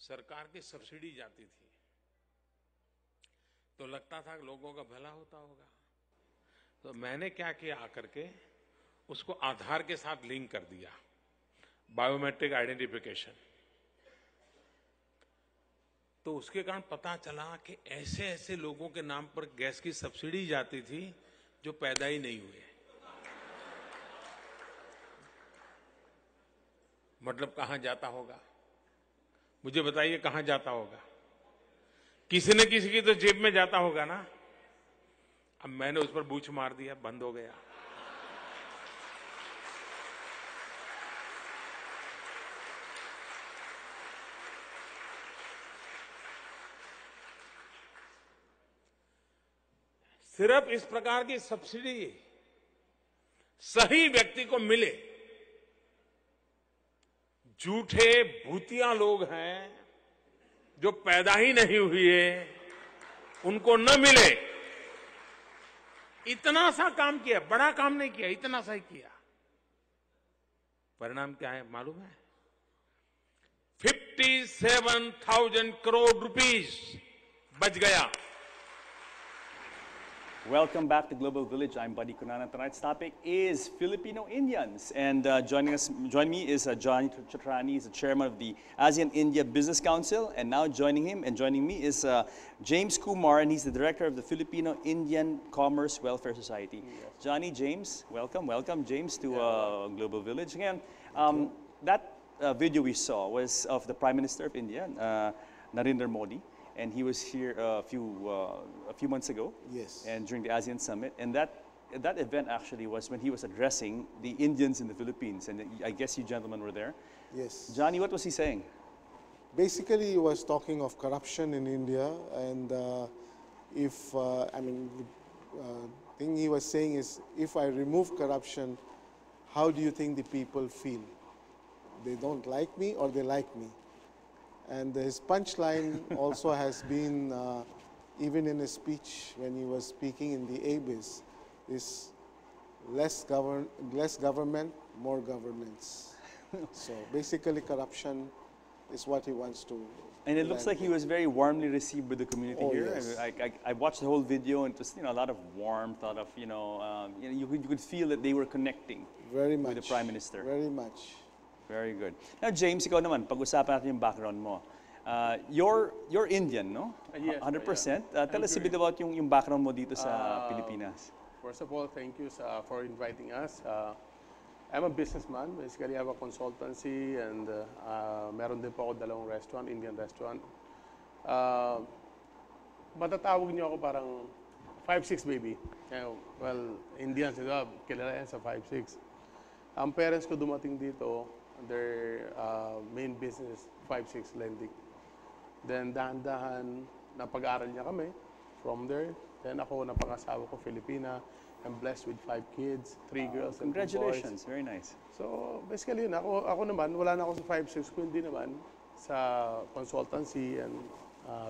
सरकार की सब्सिडी जाती थी तो लगता था कि लोगों का भला होता होगा। तो मैंने क्या किया आकर के उसको आधार के साथ लिंक कर दिया, बायोमेट्रिक आइडेंटिफिकेशन। तो उसके कारण पता चला कि ऐसे ऐसे लोगों के नाम पर गैस की सब्सिडी जाती थी जो पैदा ही नहीं हुए। मतलब कहां जाता होगा, मुझे बताइए कहां जाता होगा? किसी न किसी की तो जेब में जाता होगा ना। अब मैंने उस पर बूछ मार दिया, बंद हो गया। सिर्फ इस प्रकार की सब्सिडी सही व्यक्ति को मिले। झूठे भूतिया लोग हैं जो पैदा ही नहीं हुए, उनको न मिले। इतना सा काम किया, बड़ा काम नहीं किया, इतना सा ही किया। परिणाम क्या है मालूम है? 57,000 करोड़ रुपीस बच गया। Welcome back to Global Village. I'm Buddy Kunana. Tonight's topic is Filipino Indians. And joining me is Johnny Chatrani. He's the chairman of the ASEAN-India Business Council. And now joining me is James Kumar, and he's the director of the Filipino Indian Commerce Welfare Society. Yes. Johnny, James, welcome. Welcome, James, to Global Village. Again, that video we saw was of the Prime Minister of India, Narendra Modi. And he was here a few months ago. Yes. And during the ASEAN Summit. And that event actually was when he was addressing the Indians in the Philippines. And I guess you gentlemen were there. Yes. Johnny, what was he saying? Basically, he was talking of corruption in India. And the thing he was saying is, if I remove corruption, how do you think the people feel? They don't like me or they like me? And his punchline also has been, even in his speech when he was speaking in the ABIS, is less government, more governments. So basically corruption is what he wants to. And it looks like he was very warmly received by the community here. Yes. I watched the whole video, and it was a lot of warmth, a lot of you could feel that they were connecting very much with the Prime Minister. Very much. Very good. Now, James, ikaw naman, pag-usapan natin yung background mo. You're Indian, no? Yes. 100%. Tell us a bit about yung background mo dito sa Pilipinas. First of all, thank you for inviting us. I'm a businessman. Basically, I have a consultancy, and meron din po ako dalawang restaurant, Indian restaurant. Matatawag niyo ako parang 5'6" baby. Well, Indians, kilala yan sa 5'6". Ang parents ko dumating dito, their main business, 5'6" lending. Then dahan-dahan, napag-aral niya kami from there. Then ako, napag-asawa ko, Filipina. I'm blessed with 5 kids, 3 girls and 2 boys. Congratulations, very nice. So basically yun, ako naman, wala na ako sa 5'6", kundi naman sa consultancy and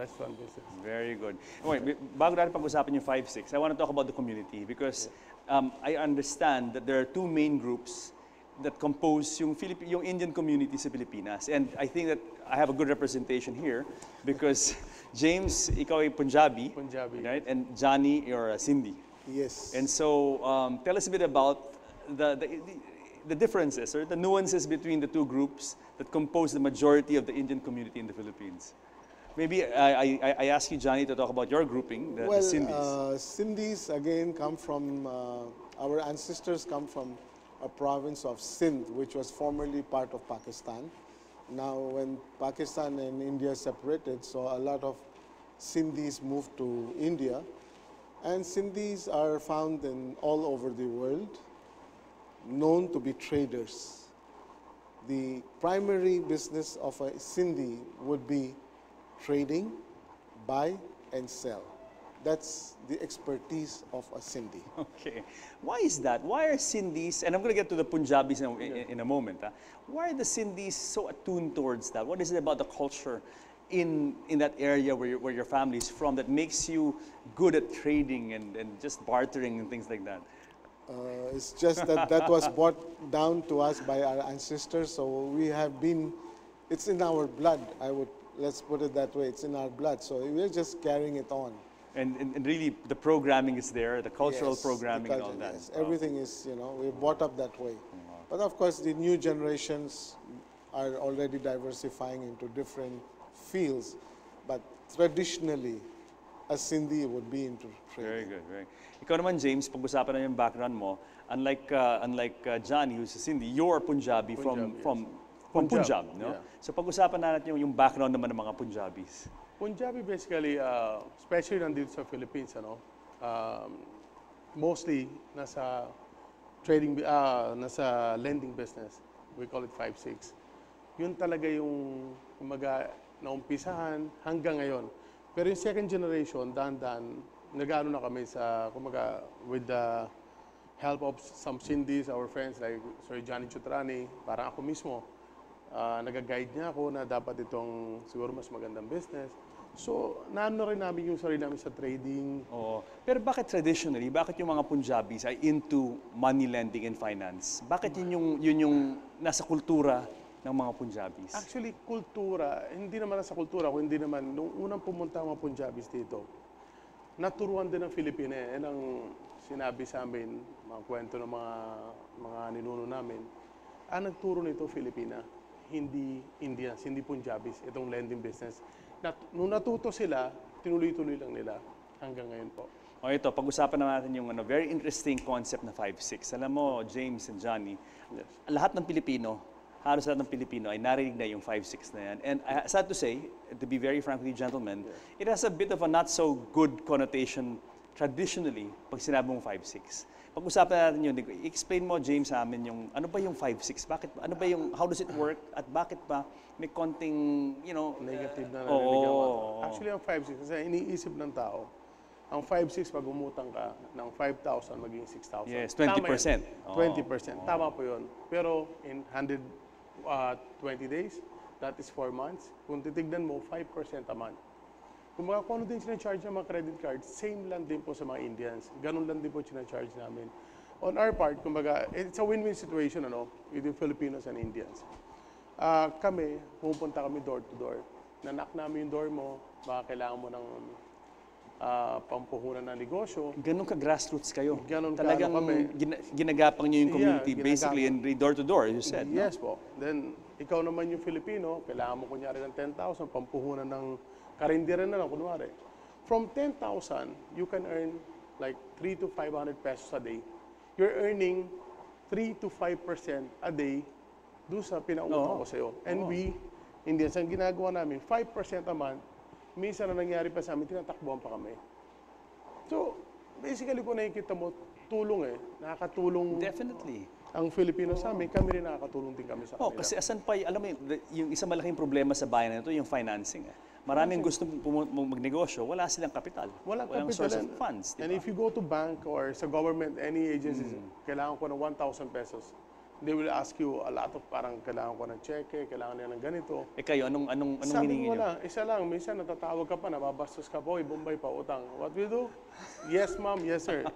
restaurant business. Very good. Okay, bago natin pag-usapan yung 5'6", I want to talk about the community because I understand that there are 2 main groups that compose yung Indian community sa Pilipinas. And I think that I have a good representation here because James, ikaw ay Punjabi. Punjabi. Right? And Johnny, you're Sindhi. Yes. And so tell us a bit about the differences or the nuances between the 2 groups that compose the majority of the Indian community in the Philippines. Maybe I ask you, Johnny, to talk about your grouping, the Sindhis. Sindhis, again, come from, our ancestors come from a province of Sindh, which was formerly part of Pakistan. Now, when Pakistan and India separated, so a lot of Sindhis moved to India. And Sindhis are found in all over the world, known to be traders. The primary business of a Sindhi would be trading, buy and sell. That's the expertise of a Sindhi. Okay. Why is that? Why are Sindhis, and I'm going to get to the Punjabis in a moment, why are the Sindhis so attuned towards that? What is it about the culture in that area where your family is from that makes you good at trading and just bartering and things like that? It's just that was brought down to us by our ancestors, so we have been, it's in our blood, I would Let's put it that way. It's in our blood. So we're just carrying it on. And really, the programming is there, the cultural Yes, the programming and all culture, that. yes. Wow. Everything is, we're brought up that way. But of course, the new generations are already diversifying into different fields. But traditionally, a Sindhi would be into Very trading. good, very. Ikaw naman, James, pag-usapan na yung background mo, unlike Johnny, who's a Sindhi, you're Punjabi, Punjab, yes. from Punjab, Punjab, no? yeah. So pag-usapan natin yung background naman ng mga Punjabis. Punjabi basically, especially nandito sa Philippines, mostly nasa nasa lending business. We call it 5-6. Yun talaga yung kumaga naumpisahan hanggang ngayon. Pero yung second generation, dahan-dahan, nag-ano na kami sa, kumaga, with the help of some Sindhis, our friends like Sir Johnny Chutrani, parang ako mismo, nag-guide niya ako na dapat itong siguro mas magandang business. So, naano rin namin yung sarili namin sa trading. Oo. Pero bakit traditionally, bakit yung mga Punjabis ay into money lending and finance? Bakit yun yung nasa kultura ng mga Punjabis? Actually, kultura, hindi naman nasa kultura, kundi naman, nung unang pumunta ang mga Punjabis dito, naturuan din ng Filipina. Yan ang sinabi sa amin, mga kwento ng mga ninuno namin. Ang nagturo nito, Filipina, hindi Indians, hindi Punjabis, itong lending business. Nung natuto sila, tinuloy-tuloy lang nila hanggang ngayon po. O ito, pag-usapan na natin yung very interesting concept na 5-6. Alam mo, James and Johnny, lahat ng Pilipino, halos lahat ng Pilipino ay narinig na yung 5-6 na yan. And sad to say, to be very frank with you gentlemen, it has a bit of a not so good connotation traditionally pag sinabi mong 5-6. Pag-usapan natin yun, explain mo, James, sa amin yung, ano ba yung 5-6? Bakit, ano ba yung, how does it work? At bakit pa may konting, Negative na oo. narinig ako. Actually, ang 5-6, kasi iniisip ng tao, ang 5-6, pag umutang ka ng 5,000, maging 6,000. Yes, 20%. Tama yan. Oo. 20%. Tama po yun. Pero in 120 days, that is 4 months. Kung titignan mo, 5% a month. Kung ano din sinacharge ng mga credit cards, same lang din po sa mga Indians. Ganun lang din po sinacharge namin. On our part, kumbaga, it's a win-win situation, with the Filipinos and Indians. Kami, pupunta kami door to door. Nanak namin yung door mo, baka kailangan mo ng pampuhunan ng negosyo. Ganun ka grassroots kayo. Ganun ka, Talagang kami. ginagapang nyo yung community, Yeah, basically, and door to door, you said. Yes po. Then, ikaw naman yung Filipino, kailangan mo kunyari ng 10,000, pampuhunan ng karinderya na lang, kunwari. From 10,000, you can earn like 3 to 500 pesos a day. You're earning 3 to 5% a day doon sa pinautang ko sa'yo. And we, Indians, ang ginagawa namin, 5% a month, minsan na nangyari pa sa amin, tinatakbuhan pa kami. So, basically kung nakikita mo, tulong nakakatulong Definitely. ang Filipino sa amin, kami rin nakakatulong din kami sa Oh, kanila. kasi asan pa, alam mo, yung isang malaking problema sa bayan na ito, yung financing. Maraming gusto magnegosyo, wala silang kapital. Walang capital source of and- funds. And if you go to bank or sa government, any agencies, kailangan ko ng 1,000 pesos. They will ask you a lot of parang kailangan ko ng cheque, kailangan nila ng ganito. Kayo, anong Sabi hiningi ko nyo? wala, isa lang. Minsan natatawag ka pa, nababastos ka po, Bombay pa utang. What we do? Yes, ma'am. Yes, sir.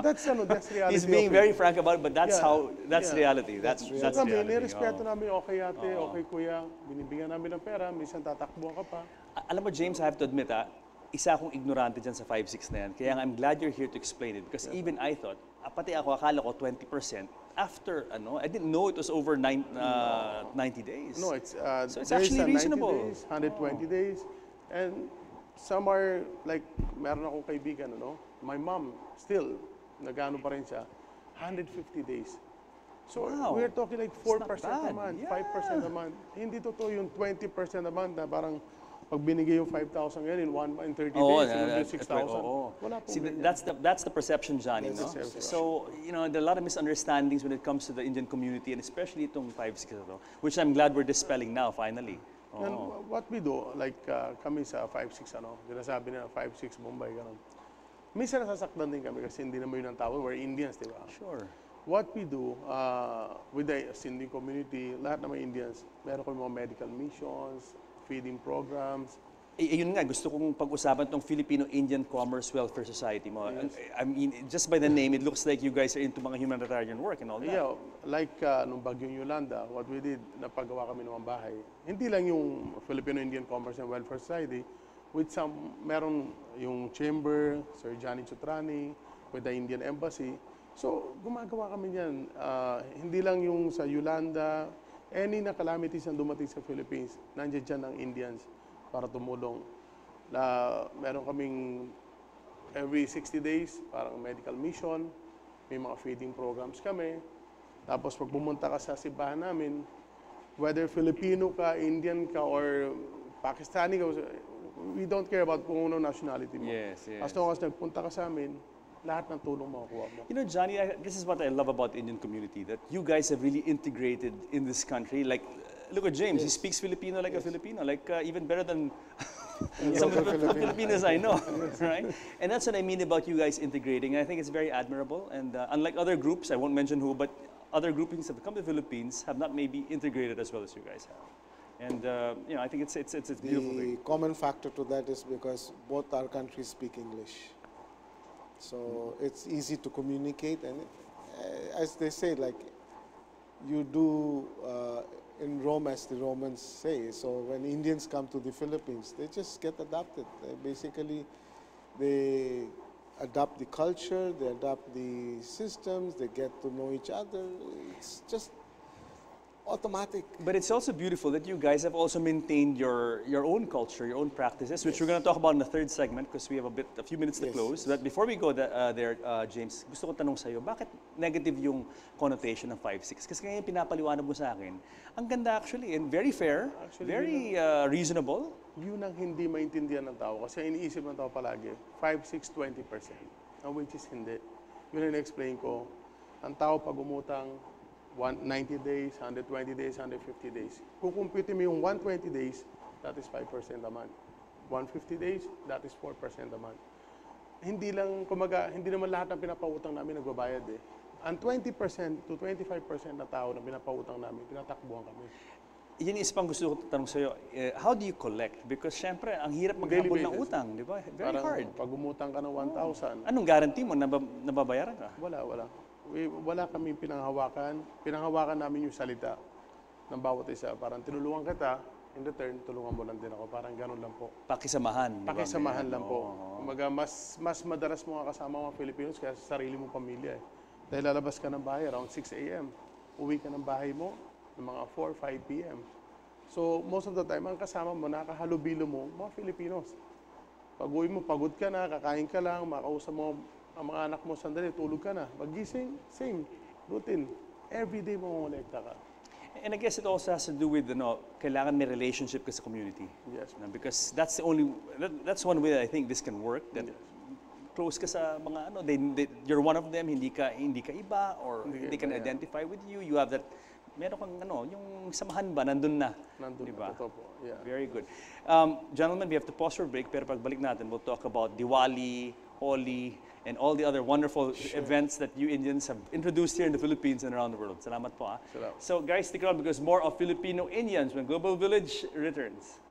That's reality. He's being of it. very frank about it, but that's Yeah. that's Yeah. reality. That's So kami, reality. nirespeto Oo. namin, okay ate, okay kuya, binibigyan namin ng pera, minsan tatakbuhan ka pa. Alam mo, James, I have to admit, isa akong ignorante dyan sa 5-6 na yan. Kaya nga, I'm glad you're here to explain it. Because even I thought, pati ako, akala ko 20%. After, I didn't know it was over 90 days. No, it's So it's there is actually a 90 reasonable. days, 120 days, and some are like, meron akong kaibigan, my mom still, nagano pa rin siya, 150 days. So Wow. we're talking like 4% a bad. month, Yeah. 5% a month. Hindi totoo yung 20% a month na parang pag binigay yung 5,000 yan in 30 Oo, days, it will be 6,000. oo. Wala po See, ganyan. that's the perception, Johnny, no? That's the perception. So, there are a lot of misunderstandings when it comes to the Indian community, and especially itong 5-6 na to, which I'm glad we're dispelling now, finally. And what we do, like kami sa 5-6, sinasabi na 5-6 Mumbai, ganun. Minsan nasasaktan din kami kasi hindi naman yun ang tawag, we're Indians, di ba? Sure. What we do with the Sindhi community, lahat ng mga Indians, meron kami mga medical missions, feeding programs, Yun nga, gusto kong pag-usapan tong Filipino-Indian Commerce Welfare Society mo. I mean, just by the name, it looks like you guys are into mga humanitarian work and all that. Yeah, like nung Bagyong Yolanda, what we did, napagawa kami ng mga bahay. Hindi lang yung Filipino-Indian Commerce and Welfare Society, with meron yung chamber, Sir Johnny Chutrani, with the Indian Embassy. So, gumagawa kami niyan. Hindi lang yung sa Yolanda, any na calamities na dumating sa Philippines, nandiyan dyan ang Indians para tumulong. Meron kaming every 60 days, parang medical mission, may mga feeding programs kami. Tapos pag pumunta ka sa simbahan namin, whether Filipino ka, Indian ka, or Pakistani ka, we don't care about kung ano nationality mo. Yes, yes. As long as nagpunta ka sa amin, lahat ng tulong makukuha mo. You know, Johnny, this is what I love about the Indian community, that you guys have really integrated in this country. Like, look at James, he speaks Filipino like a Filipino, like even better than some of the Filipinos I know, right? And that's what I mean about you guys integrating. I think it's very admirable, and unlike other groups, I won't mention who, but other groupings that have come to the Philippines have not maybe integrated as well as you guys have. And you know, I think it's a beautiful thing. The common factor to that is because both our countries speak English. So it's easy to communicate, and as they say, like you do in Rome as the Romans say. So when Indians come to the Philippines, they just get adopted. They adopt the culture, they adopt the systems, they get to know each other. It's just automatic. But it's also beautiful that you guys have also maintained your own culture, your own practices, which we're going to talk about in the third segment because we have a few minutes to close. But before we go there, James, gusto ko tanong sa'yo, bakit negative yung connotation ng 5'6"? Kasi ngayon pinapaliwanag mo sa akin, ang ganda actually, and very fair, very reasonable. Yun ang hindi maintindihan ng tao kasi iniisip ng tao palagi, 5'6", 20%. Which is hindi. Yun ang explain ko. Ang tao pag umutang 90 days, 120 days, 150 days. Kung compute mo yung 120 days, that is 5% a month. 150 days, that is 4% a month. Hindi naman lahat ng pinapautang namin nagbabayad eh. Ang 20% to 25% na tao na pinapautang namin, tinatakbuhan kami. Yan is pang gusto ko tanong sa'yo, how do you collect? Because syempre, ang hirap maghabol ng utang, di ba? Very hard. Pag umutang ka ng 1,000, Anong guarantee mo na nababayaran ka? wala. Wala kami pinanghawakan. Pinanghawakan namin yung salita ng bawat isa. Parang tinulungan kita, in return, tulungan mo lang din ako. Parang ganun lang po. Pakisamahan. di ba? Pakisamahan lang po. Oo. Kumbaga, mas madalas mo kasama mga Filipinos kaya sa sarili mong pamilya. Dahil lalabas ka ng bahay around 6 a.m. Uwi ka ng bahay mo ng mga 4, 5 p.m. So, most of the time, ang kasama mo, nakahalubilo mo, mga Filipinos. Pag uwi mo, pagod ka na, kakain ka lang, makausap mo ang mga anak mo, sandali, tulog ka na. Magising, same, routine. Every day mo ngolekta ka. And I guess it also has to do with, kailangan may relationship ka sa community. Yes. Because that's that's one way that I think this can work. That close ka sa mga you're one of them, hindi ka iba, or they can identify with you. You have that, meron kang yung samahan ba, nandun na. Nandun diba? na, totoo po. Yeah. Very good. Gentlemen, we have to pause for a break, pero pagbalik natin, we'll talk about Diwali, Holi, and all the other wonderful events that you Indians have introduced here in the Philippines and around the world. Salamat po. Salamat. So guys, stick around because more of Filipino Indians when Global Village returns.